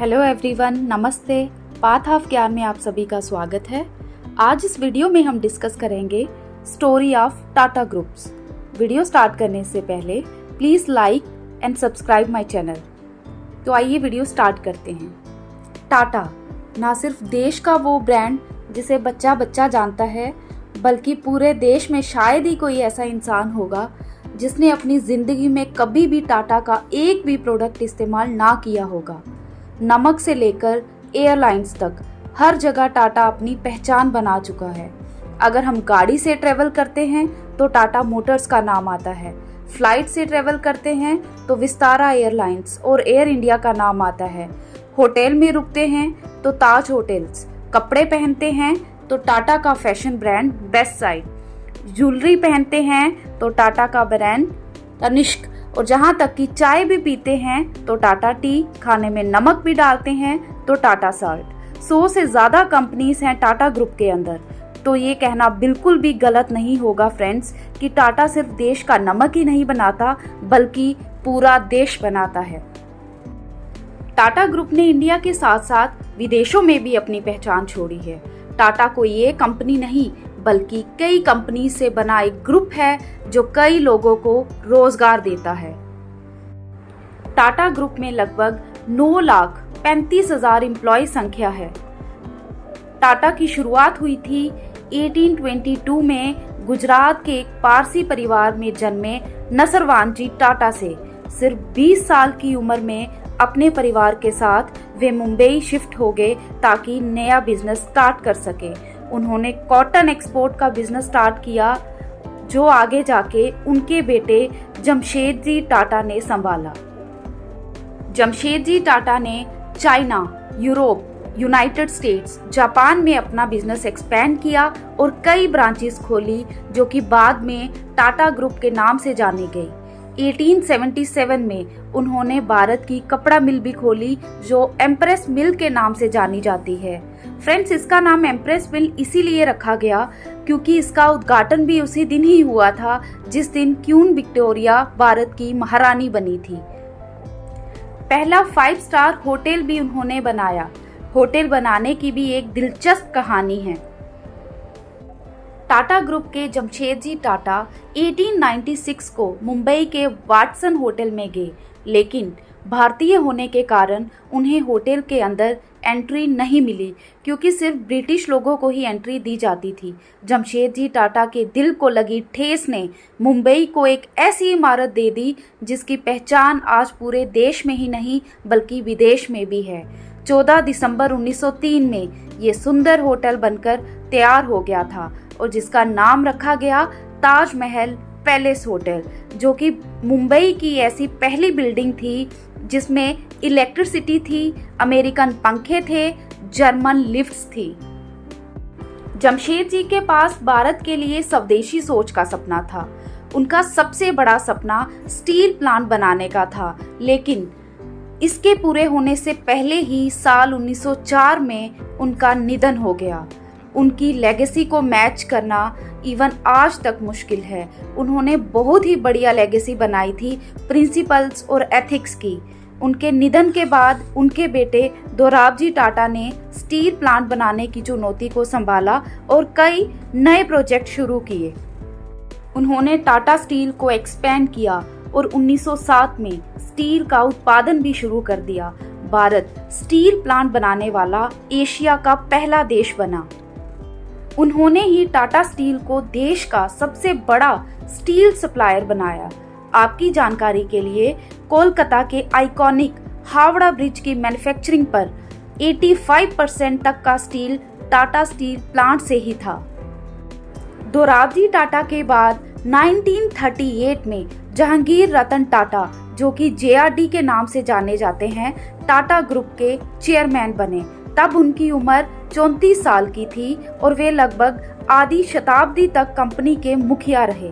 Hello everyone, नमस्ते। Path of ज्ञान में आप सभी का स्वागत है। आज इस वीडियो में हम डिस्कस करेंगे story of Tata groups. Video start करने से पहले please like and subscribe my channel. तो आइए वीडियो स्टार्ट करते हैं। टाटा ना सिर्फ देश का वो ब्रांड जिसे बच्चा बच्चा जानता है, बल्कि पूरे देश में शायद ही कोई ऐसा इंसान होगा जिसने अपनी ज़िंदगी में कभी भी टाटा का एक भी प्रोडक्ट इस्तेमाल ना किया होगा। नमक से लेकर एयरलाइंस तक हर जगह टाटा अपनी पहचान बना चुका है। अगर हम गाड़ी से ट्रैवल करते हैं तो टाटा मोटर्स का नाम आता है, फ्लाइट से ट्रैवल करते हैं तो विस्तारा एयरलाइंस और एयर इंडिया का नाम आता है, होटल में रुकते हैं तो ताज होटल्स, कपड़े पहनते हैं तो टाटा का fashion brand best side, jewellery पहनते हैं तो टाटा का ब्रांड तनिष्क, और जहाँ तक कि चाय भी पीते हैं तो टाटा टी, खाने में नमक भी डालते हैं तो टाटा साल्ट। 100 से ज़्यादा कंपनीज हैं टाटा ग्रुप के अंदर। तो ये कहना बिल्कुल भी गलत नहीं होगा फ्रेंड्स कि टाटा सिर्फ देश का नमक ही नहीं बनाता बल्कि पूरा देश बनाता है। टाटा ग्रुप ने इंडिया के साथ साथ विदेशों में भी अपनी पहचान छोड़ी है। टाटा कोई ये कंपनी नहीं बल्कि कई कंपनी से बना एक ग्रुप है जो कई लोगों को रोजगार देता है। टाटा ग्रुप में लगभग 9,35,000 एम्प्लॉय संख्या है। टाटा की शुरुआत हुई थी 1822 में गुजरात के एक पारसी परिवार में जन्मे नसरवानजी टाटा से। सिर्फ 20 साल की उम्र में अपने परिवार के साथ वे मुंबई शिफ्ट हो गए ताकि नया बिजनेस स्टार्ट कर सके। उन्होंने कॉटन एक्सपोर्ट का बिजनेस स्टार्ट किया जो आगे जाके उनके बेटे जमशेदजी टाटा ने संभाला। जमशेदजी टाटा ने China, Europe, United states, Japan में अपना बिजनेस एक्सपेंड किया और कई ब्रांचेस खोली जो कि बाद में टाटा ग्रुप के नाम से जानी गई। 1877 में उन्होंने भारत की कपड़ा मिल भी खोली जो एम्प्रेस मिल के नाम से जानी जाती है। फ्रेंड्स, इसका नाम एम्प्रेस मिल इसीलिए रखा गया क्योंकि इसका उद्घाटन भी उसी दिन ही हुआ था जिस दिन क्वीन विक्टोरिया भारत की महारानी बनी थी। पहला 5 स्टार होटल भी उन्होंने बनाया। होटल बनाने की भी एक दिलचस्प कहानी है। टाटा ग्रुप के जमशेदजी टाटा 1896 को मुंबई के वाटसन होटल में गए, लेकिन भारतीय होने के कारण उन्हें होटल के अंदर एंट्री नहीं मिली क्योंकि सिर्फ ब्रिटिश लोगों को ही एंट्री दी जाती थी। जमशेदजी टाटा के दिल को लगी ठेस ने मुंबई को एक ऐसी इमारत दे दी जिसकी पहचान आज पूरे देश में ही नहीं बल्कि विदेश में भी है। 14 दिसंबर 1903 में ये सुंदर होटल बनकर तैयार हो गया था और जिसका नाम रखा गया ताजमहल पैलेस होटल, जो कि मुंबई की ऐसी पहली बिल्डिंग थी जिसमें इलेक्ट्रिसिटी थी, अमेरिकन पंखे थे, जर्मन लिफ्ट्स थी। जमशेदजी के पास भारत के लिए स्वदेशी सोच का सपना था। उनका सबसे बड़ा सपना स्टील प्लांट बनाने का था, लेकिन इसके पूरे होने से पहले ही साल 1904 में उनका निधन हो गया। उनकी लेगेसी को मैच करना इवन आज तक मुश्किल है। उन्होंने बहुत ही बढ़िया लेगेसी बनाई थी प्रिंसिपल्स और एथिक्स की। उनके निधन के बाद उनके बेटे दोराबजी टाटा ने स्टील प्लांट बनाने की चुनौती को संभाला और कई नए प्रोजेक्ट शुरू किए। उन्होंने टाटा स्टील को एक्सपेंड किया और 1907 में स्टील का उत्पादन भी शुरू कर दिया। भारत स्टील प्लांट बनाने वाला एशिया का पहला देश बना। उन्होंने ही टाटा स्टील को देश का सबसे बड़ा स्टील सप्लायर बनाया। आपकी जानकारी के लिए कोलकाता के आइकॉनिक हावड़ा ब्रिज की मैन्युफैक्चरिंग पर 85% तक का स्टील टाटा स्टील प्लांट से ही था। दोराबजी टाटा के बाद 1938 में जहांगीर रतन टाटा, जो कि JRD के नाम से जाने जाते हैं, टाटा ग्रुप के चेयरमैन बने। तब उनकी उम्र 34 साल की थी और वे लगभग आधी शताब्दी तक कंपनी के मुखिया रहे।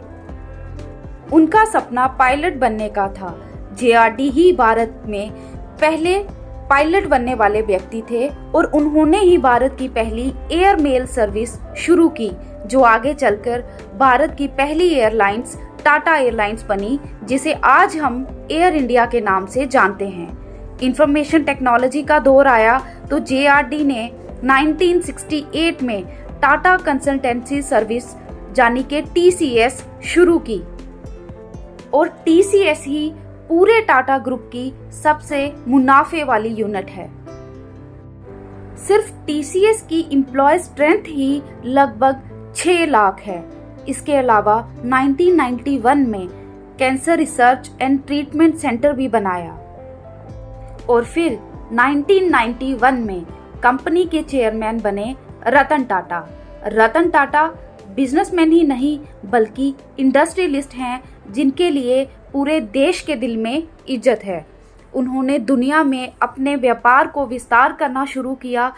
उनका सपना पायलट बनने का था। JRD ही भारत में पहले पायलट बनने वाले व्यक्ति थे और उन्होंने ही भारत की पहली एयर मेल सर्विस शुरू की जो आगे चलकर भारत की पहली एयरलाइंस टाटा एयरलाइंस बनी, जिसे आज हम एयर इंडिया के नाम से जानते हैं। इंफॉर्मेशन टेक्नोलॉजी का दौर आया तो JRD ने 1968 में टाटा कंसल्टेंसी सर्विस यानी कि TCS शुरू की और TCS ही पूरे टाटा ग्रुप की सबसे मुनाफे वाली यूनिट है। सिर्फ TCS की एम्प्लॉय स्ट्रेंथ ही लगभग 6 लाख है। इसके अलावा 1991 में cancer research and treatment centre भी बनाया और फिर 1991 में कंपनी के चेयरमैन बने रतन टाटा। रतन टाटा बिजनेसमैन ही नहीं बल्कि इंडस्ट्रियलिस्ट हैं जिनके लिए पूरे देश के दिल में इज्जत है। उन्होंने दुनिया में अपने व्यापार को विस्तार करना शुरू किया।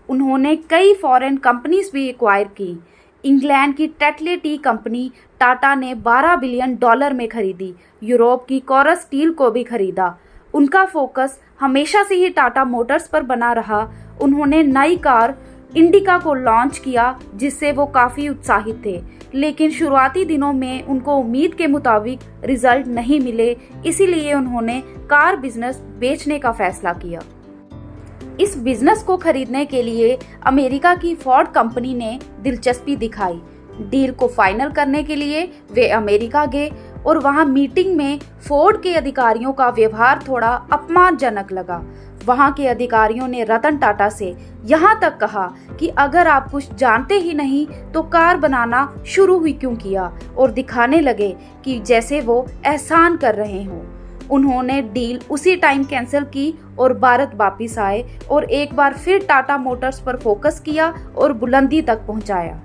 उन्होंने कई फॉरेन कंपनीज भी एक्वायर की। इंग्लैंड की टेटले टी कंपनी टाटा ने $12 बिलियन में खरीदी। यूरोप की कोरस स्टील को भी खरीदा। उनका फोकस हमेशा से ही टाटा मोटर्स पर बना रहा। उन्होंने नई कार इंडिका को लॉन्च किया जिससे वो काफ़ी उत्साहित थे, लेकिन शुरुआती दिनों में उनको उम्मीद के मुताबिक रिजल्ट नहीं मिले, इसीलिए उन्होंने कार बिजनेस बेचने का फैसला किया। इस बिजनेस को खरीदने के लिए अमेरिका की फोर्ड कंपनी ने दिलचस्पी दिखाई। डील को फाइनल करने के लिए वे अमेरिका गए और वहां मीटिंग में फोर्ड के अधिकारियों का व्यवहार थोड़ा अपमानजनक लगा। वहां के अधिकारियों ने रतन टाटा से यहाँ तक कहा कि अगर आप कुछ जानते ही नहीं तो कार बनाना शुरू ही क्यों किया, और दिखाने लगे कि जैसे वो एहसान कर रहे हों। उन्होंने डील उसी टाइम कैंसिल की और भारत वापिस आए और एक बार फिर टाटा मोटर्स पर फोकस किया और बुलंदी तक पहुंचाया।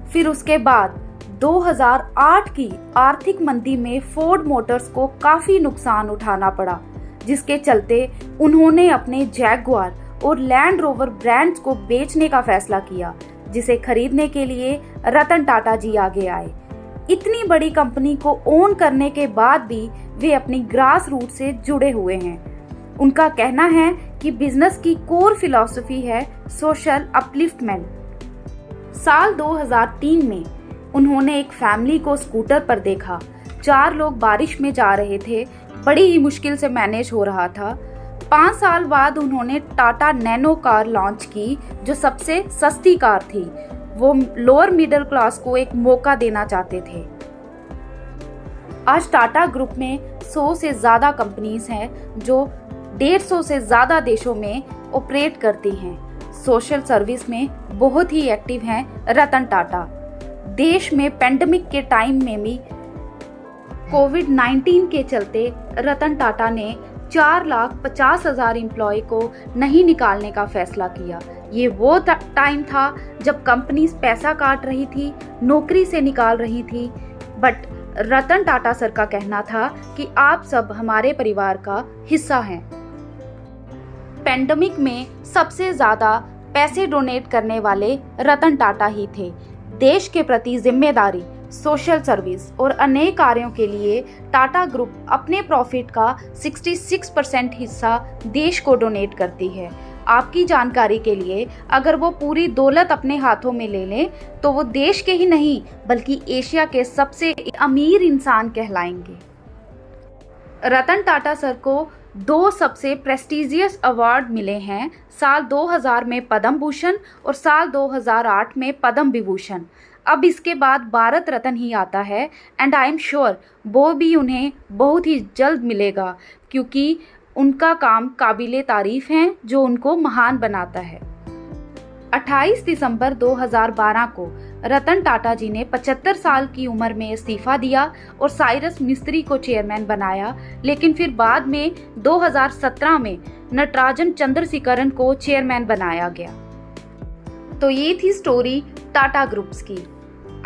फिर उसके बाद 2008 की आर्थिक मंदी में फोर्ड मोटर्स को काफी नुकसान उठाना पड़ा, जिसके चलते उन्होंने अपने जैगुआर और लैंड रोवर ब्रांड्स को बेचने का फैसला किया, जिसे खरीदने के लिए रतन टाटा जी आगे आए। इतनी बड़ी कंपनी को ओन करने के बाद भी वे अपनी ग्रास रूट से जुड़े हुए हैं। उनका कहना है कि बिजनेस की कोर फिलॉसफी है सोशल अपलिफ्टमेंट। साल 2003 में उन्होंने एक फैमिली को स्कूटर पर देखा। 4 लोग बारिश में जा रहे थे, बड़ी ही मुश्किल से मैनेज हो रहा था। 5 साल बाद उन्होंने टाटा नैनो कार लॉन्च की, जो सबसे सस्ती कार थी। वो लोअर मिडिल क्लास को एक मौका देना चाहते थे। आज टाटा ग्रुप में 100 से ज़्यादा कंपनीज हैं जो 150 से ज़्यादा देशों में ऑपरेट करती हैं। सोशल सर्विस में बहुत ही एक्टिव हैं रतन टाटा। देश में पेंडेमिक के टाइम में भी कोविड-19 के चलते रतन टाटा ने 4,50,000 एम्प्लॉय को नहीं निकालने का फैसला किया। ये वो टाइम था जब कंपनीज पैसा काट रही थी, नौकरी से निकाल रही थी, बट रतन टाटा सर का कहना था कि आप सब हमारे परिवार का हिस्सा हैं। पेंडेमिक में सबसे ज़्यादा पैसे डोनेट करने वाले रतन टाटा ही थे। देश के प्रति जिम्मेदारी, सोशल सर्विस और अनेक कार्यों के लिए टाटा ग्रुप अपने प्रॉफिट का 66% हिस्सा देश को डोनेट करती है। आपकी जानकारी के लिए, अगर वो पूरी दौलत अपने हाथों में ले लें तो वो देश के ही नहीं बल्कि एशिया के सबसे अमीर इंसान कहलाएंगे। रतन टाटा सर को 2 सबसे प्रेस्टिजियस अवार्ड मिले हैं, साल 2000 में पद्म भूषण और साल 2008 में पद्म विभूषण। अब इसके बाद भारत रत्न ही आता है एंड आई एम श्योर वो भी उन्हें बहुत ही जल्द मिलेगा, क्योंकि उनका काम काबिले तारीफ हैं जो उनको महान बनाता है। 28 दिसंबर 2012 को रतन टाटा जी ने 75 साल की उम्र में इस्तीफा दिया और साइरस मिस्त्री को चेयरमैन बनाया, लेकिन फिर बाद में 2017 में नटराजन चंद्रशेखरन को चेयरमैन बनाया गया। तो ये थी स्टोरी टाटा ग्रुप्स की।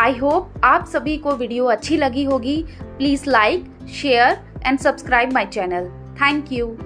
आई होप आप सभी को वीडियो अच्छी लगी होगी। Please like, share and subscribe my channel. Thank you.